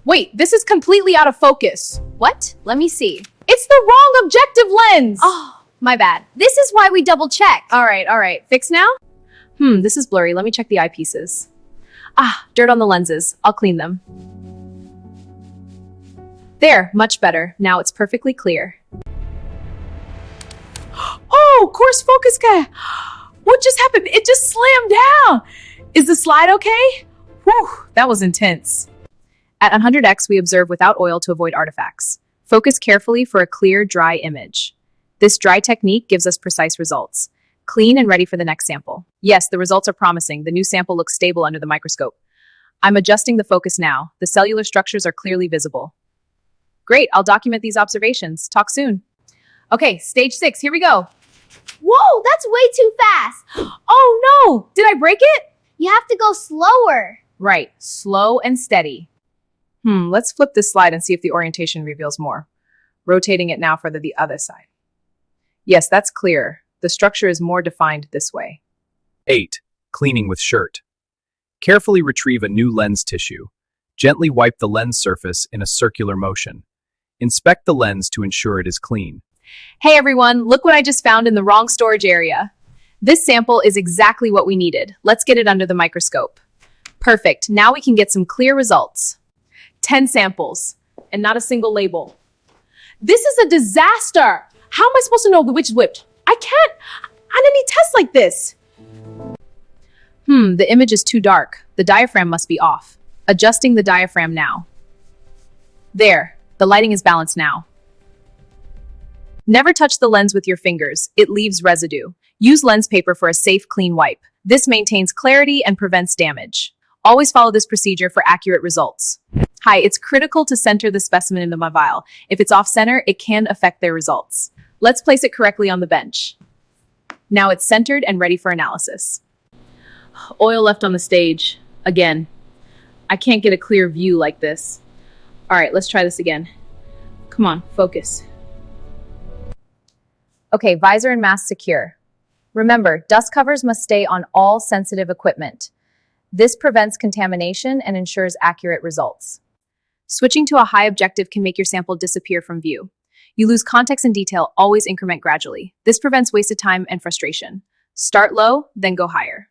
Wait, this is completely out of focus. What? Let me see. It's the wrong objective lens. Oh, my bad. This is why we double check. All right. Fix now? This is blurry. Let me check the eyepieces. Dirt on the lenses. I'll clean them. There, much better. Now it's perfectly clear. Oh, coarse focus guy. What just happened? It just slammed down. Is the slide okay? Whew, that was intense. At 100x, we observe without oil to avoid artifacts. Focus carefully for a clear, dry image. This dry technique gives us precise results. Clean and ready for the next sample. Yes, the results are promising. The new sample looks stable under the microscope. I'm adjusting the focus now. The cellular structures are clearly visible. Great, I'll document these observations. Talk soon. Okay, stage 6, here we go. Whoa, that's way too fast. Oh no, did I break it? You have to go slower. Right, slow and steady. Let's flip this slide and see if the orientation reveals more. Rotating it now for the other side. Yes, that's clearer. The structure is more defined this way. 8. Cleaning with shirt. Carefully retrieve a new lens tissue. Gently wipe the lens surface in a circular motion. Inspect the lens to ensure it is clean. Hey everyone, look what I just found in the wrong storage area. This sample is exactly what we needed. Let's get it under the microscope. Perfect, now we can get some clear results. 10 samples, and not a single label. This is a disaster! How am I supposed to know which is which? I can't on any test like this. The image is too dark. The diaphragm must be off. Adjusting the diaphragm now. There, the lighting is balanced now. Never touch the lens with your fingers. It leaves residue. Use lens paper for a safe, clean wipe. This maintains clarity and prevents damage. Always follow this procedure for accurate results. Hi, it's critical to center the specimen in the vial. If it's off-center, it can affect their results. Let's place it correctly on the bench. Now it's centered and ready for analysis. Oil left on the stage. Again. I can't get a clear view like this. All right, let's try this again. Come on, focus. Okay, visor and mask secure. Remember, dust covers must stay on all sensitive equipment. This prevents contamination and ensures accurate results. Switching to a high objective can make your sample disappear from view. You lose context and detail, always increment gradually. This prevents wasted time and frustration. Start low, then go higher.